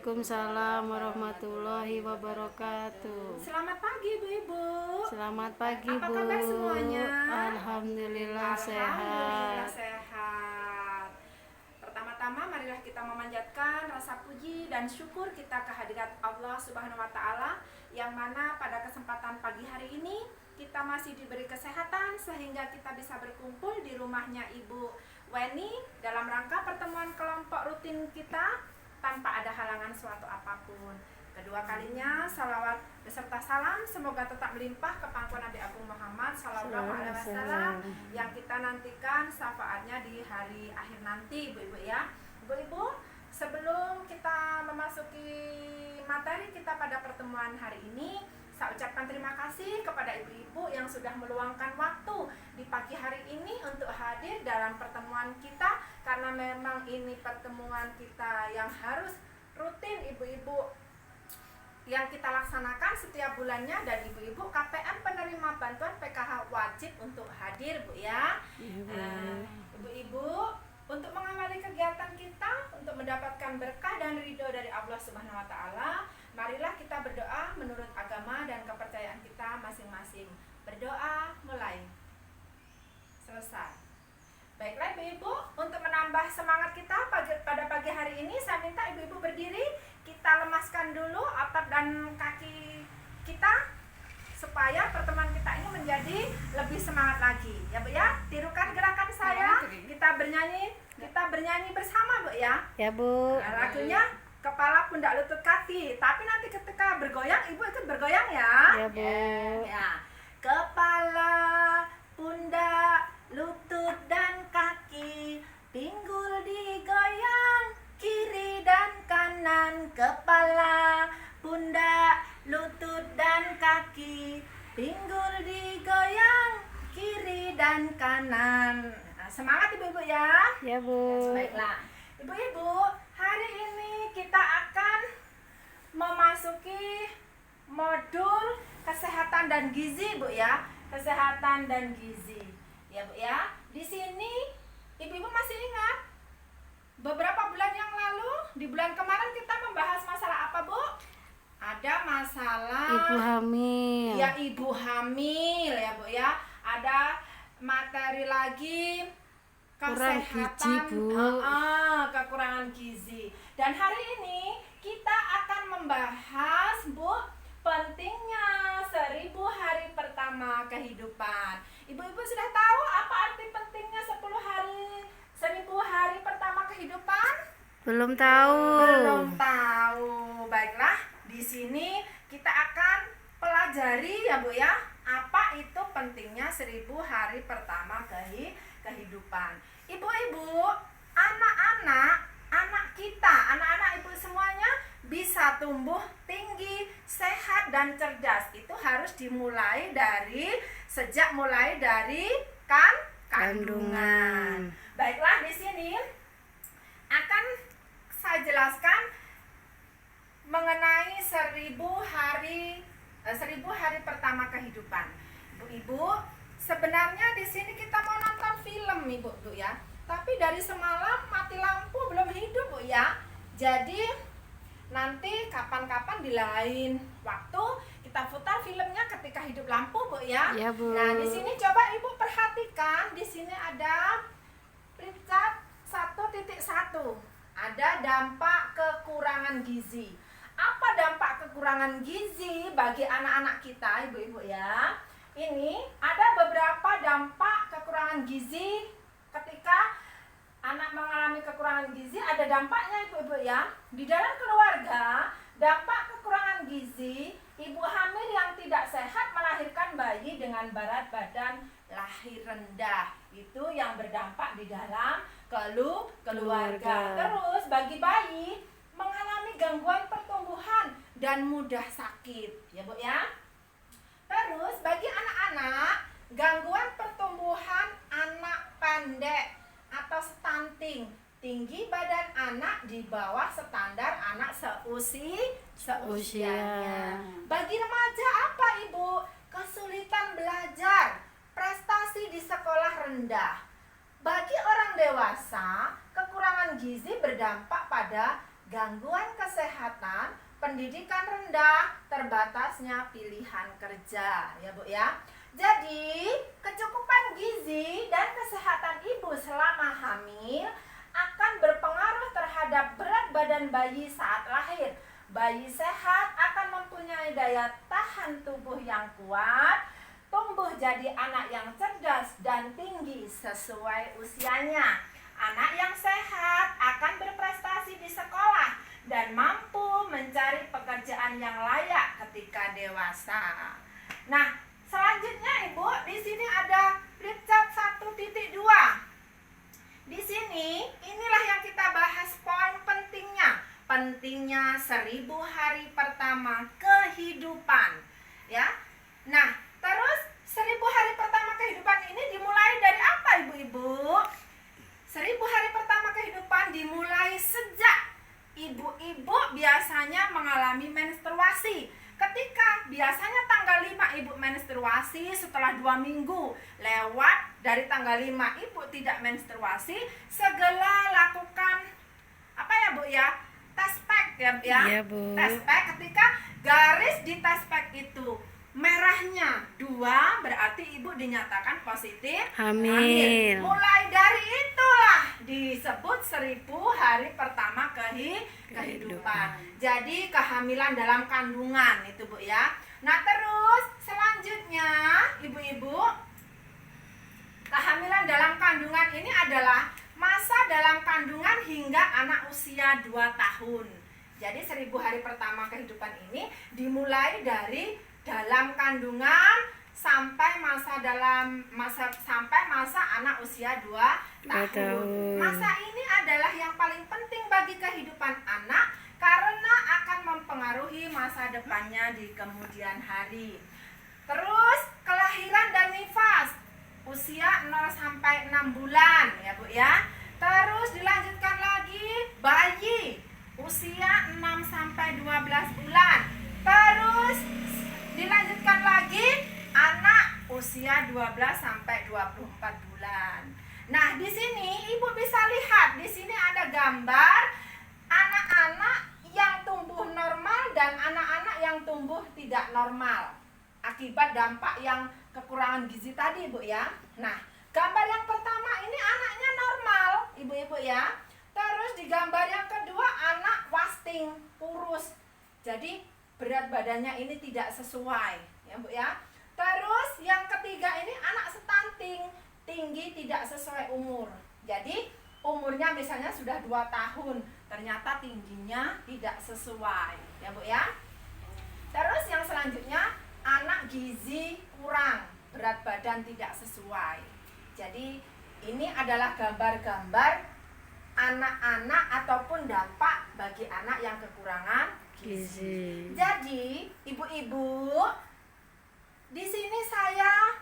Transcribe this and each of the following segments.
Waalaikumsalam warahmatullahi wabarakatuh. Selamat pagi Bu-Ibu. Selamat pagi Apa Bu. kabar semuanya? Alhamdulillah Alhamdulillah sehat. sehat. Pertama-tama marilah kita memanjatkan rasa puji dan syukur kita kehadirat Allah Subhanahu wa taala yang mana pada kesempatan pagi hari ini kita masih diberi kesehatan sehingga kita bisa berkumpul di rumahnya Ibu Weni dalam rangka pertemuan kelompok rutin kita tanpa ada halangan suatu apapun. Kedua kalinya salawat beserta salam semoga tetap melimpah ke pangkuan Nabi Agung Muhammad Sallallahu Alaihi Wasallam yang kita nantikan syafaatnya di hari akhir nanti, ibu-ibu ya. Ibu-ibu, sebelum kita memasuki materi kita pada pertemuan hari ini, saya ucapkan terima kasih kepada ibu-ibu yang sudah meluangkan waktu di pagi hari ini untuk hadir dalam pertemuan kita, karena memang ini pertemuan kita yang harus rutin ibu-ibu yang kita laksanakan setiap bulannya, dan ibu-ibu KPM penerima bantuan PKH wajib untuk hadir Bu ya. Ibu-ibu untuk mengawali kegiatan kita untuk mendapatkan berkah dan ridho dari Allah Subhanahu wa taala, marilah kita berdoa menurut agama dan kepercayaan kita masing-masing. Berdoa mulai. Selesai. Baiklah ibu-ibu, untuk menambah semangat kita pada pagi hari ini, saya minta ibu-ibu berdiri, kita lemaskan dulu otot dan kaki kita supaya pertemuan kita ini menjadi lebih semangat lagi. Ya Bu ya, tirukan gerakan saya. Kita bernyanyi bersama Bu ya. Ya Bu. Nah, lagunya kepala, pundak, lutut, kaki. Tapi nanti ketika bergoyang, ibu ikut bergoyang ya. Ya Bu. Ya. Kepala, pundak, lutut dan kaki, pinggul digoyang kiri dan kanan. Kepala, pundak, lutut dan kaki, pinggul digoyang kiri dan kanan. Nah, semangat ibu-ibu ya. Ya Bu. Baiklah, ibu-ibu, hari ini kita akan memasuki modul kesehatan dan gizi Bu ya. Kesehatan dan gizi. Ya Bu ya. Di sini ibu-ibu masih ingat beberapa bulan yang lalu, di bulan kemarin kita membahas masalah apa Bu? Ada masalah Ibu hamil. Ya, ibu hamil ya Bu ya. Ada materi lagi Kurang gizi, Bu. kekurangan gizi. Dan hari ini kita akan membahas Bu, pentingnya 1000 hari pertama kehidupan. Ibu-ibu sudah tahu apa arti pentingnya 1000 hari pertama kehidupan? Belum tahu. Belum tahu. Baiklah, di sini kita akan pelajari ya Bu ya, apa itu pentingnya 1000 hari pertama kehidupan. Ibu-ibu, anak kita, anak-anak ibu semuanya bisa tumbuh tinggi, sehat dan cerdas. Itu harus dimulai sejak kandungan. Baiklah, di sini akan saya jelaskan mengenai 1000 hari pertama kehidupan. Ibu-ibu, sebenarnya di sini kita mau nonton film Ibu ya. Tapi dari semalam mati lampu belum hidup Bu ya. Jadi nanti kapan-kapan di lain waktu kita putar filmnya ketika hidup lampu Bu ya. Ya Bu. Nah, di sini coba Ibu perhatikan, di sini ada Richard 1.1. Ada dampak kekurangan gizi. Apa dampak kekurangan gizi bagi anak-anak kita, ibu-ibu ya? Ini ada beberapa dampak kekurangan gizi ketika anak mengalami kekurangan gizi, ada dampaknya ibu-ibu ya. Di dalam keluarga, dampak kekurangan gizi, ibu hamil yang tidak sehat melahirkan bayi dengan berat badan lahir rendah. Itu yang berdampak di dalam keluarga. Terus bagi bayi mengalami gangguan pertumbuhan dan mudah sakit, ya Bu ya. Terus bagi anak-anak, gangguan pertumbuhan anak pendek atau stunting, tinggi badan anak di bawah standar anak seusianya. Bagi remaja apa Ibu? Kesulitan belajar, prestasi di sekolah rendah. Bagi orang dewasa, kekurangan gizi berdampak pada gangguan kesehatan, pendidikan rendah, terbatasnya pilihan kerja, ya Bu ya. Jadi, kecukupan gizi dan kesehatan ibu selama hamil akan berpengaruh terhadap berat badan bayi saat lahir. Bayi sehat akan mempunyai daya tahan tubuh yang kuat, tumbuh jadi anak yang cerdas dan tinggi sesuai usianya. Anak yang sehat akan berprestasi di sekolah dan mampu mencari pekerjaan yang layak ketika dewasa. Nah, selanjutnya Ibu, di sini ada flipchart 1.2. Di sini, inilah yang kita bahas poin pentingnya. Pentingnya 1000 hari pertama kehidupan. Ya. Nah, terus 1000 hari pertama kehidupan ini dimulai dari apa Ibu-ibu? 1000 hari pertama kehidupan dimulai sejak ibu-ibu biasanya mengalami menstruasi. Ketika biasanya tanggal 5 ibu menstruasi, setelah 2 minggu lewat dari tanggal 5 ibu tidak menstruasi, segera lakukan apa ya Bu ya? Test pack ya Bu ya? Iya, Bu. Test pack, ketika garis di test pack itu merahnya 2 berarti ibu dinyatakan positif Hamil. Mulai dari itulah disebut 1000 hari pertama kehidupan. Jadi kehamilan dalam kandungan itu Bu ya. Nah, terus selanjutnya ibu-ibu, kehamilan dalam kandungan ini adalah masa dalam kandungan hingga anak usia 2 tahun. Jadi 1000 hari pertama kehidupan ini dimulai dari dalam kandungan sampai masa anak usia 2 tahun. Masa ini adalah yang paling penting bagi kehidupan anak karena akan mempengaruhi masa depannya di kemudian hari. Terus kelahiran dan nifas usia 0 sampai 6 bulan ya Bu ya. Terus dilanjutkan lagi bayi usia 6 sampai 12 bulan. Terus dilanjutkan lagi anak usia 12 sampai 24 bulan. Nah, di sini Ibu bisa lihat di sini ada gambar anak-anak yang tumbuh normal dan anak-anak yang tumbuh tidak normal akibat dampak yang kekurangan gizi tadi, Bu ya. Nah, gambar yang pertama ini anaknya normal, Ibu-ibu ya. Terus di gambar yang kedua anak wasting, kurus. Jadi berat badannya ini tidak sesuai, ya Bu ya. Terus yang ketiga ini anak stunting, tinggi tidak sesuai umur. Jadi umurnya misalnya sudah 2 tahun, ternyata tingginya tidak sesuai, ya Bu ya. Terus yang selanjutnya anak gizi kurang, berat badan tidak sesuai. Jadi ini adalah gambar-gambar anak-anak ataupun dampak bagi anak yang kekurangan gizi. Jadi, ibu-ibu, di sini saya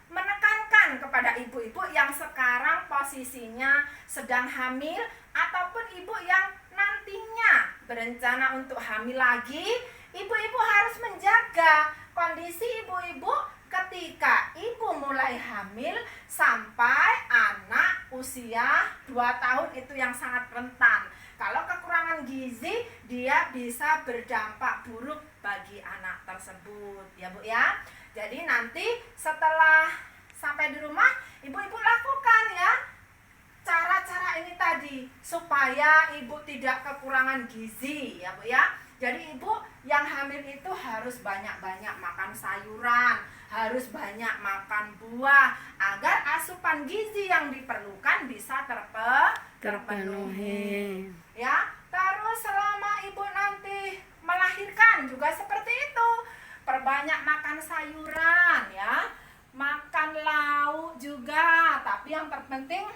menekankan kepada ibu-ibu yang sekarang posisinya sedang hamil ataupun ibu yang nantinya berencana untuk hamil lagi, ibu-ibu harus menjaga kondisi ibu-ibu ketika ibu mulai hamil sampai anak usia 2 tahun itu yang sangat rentan. Kalau kekurangan gizi, dia bisa berdampak buruk bagi anak tersebut, ya Bu ya. Jadi nanti setelah sampai di rumah, ibu-ibu lakukan ya cara-cara ini tadi supaya ibu tidak kekurangan gizi, ya Bu ya. Jadi ibu yang hamil itu harus banyak-banyak makan sayuran, harus banyak makan buah agar asupan gizi yang diperlukan bisa terpenuhi. Ya, terus selama ibu nanti melahirkan juga seperti itu. Perbanyak makan sayuran ya. Makan lauk juga, tapi yang terpenting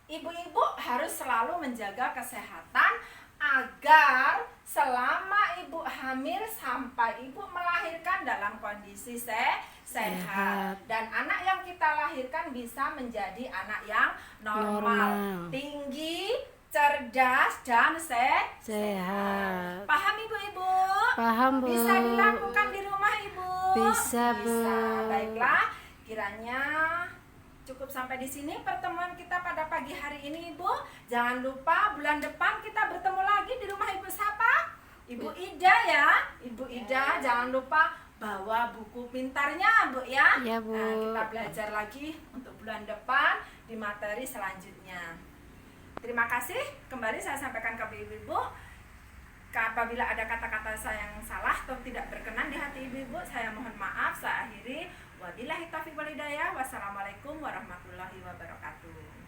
ibu-ibu harus selalu menjaga kesehatan agar selama ibu hamil sampai ibu melahirkan dalam kondisi sehat. Dan anak yang kita lahirkan bisa menjadi anak yang normal. Tinggi, cerdas, dan sehat. Paham ibu-ibu? Paham, Bu. Bisa dilakukan di rumah ibu? Bisa, Bu. Bisa. Baiklah, kiranya Cukup sampai di sini pertemuan kita pada pagi hari ini, Ibu. Jangan lupa bulan depan kita bertemu lagi di rumah Ibu siapa? Ibu Ida ya. Ibu Ida, jangan lupa bawa buku pintarnya, Bu ya. Ya, Bu. Nah, kita belajar lagi untuk bulan depan di materi selanjutnya. Terima kasih. Kembali saya sampaikan ke Ibu-ibu. Apabila ada kata-kata saya yang salah atau tidak berkenan di hati ibu-ibu, saya mohon maaf. Saya akhiri. Wabillahi taufiq wal hidayah. Wassalamualaikum warahmatullahi wabarakatuh.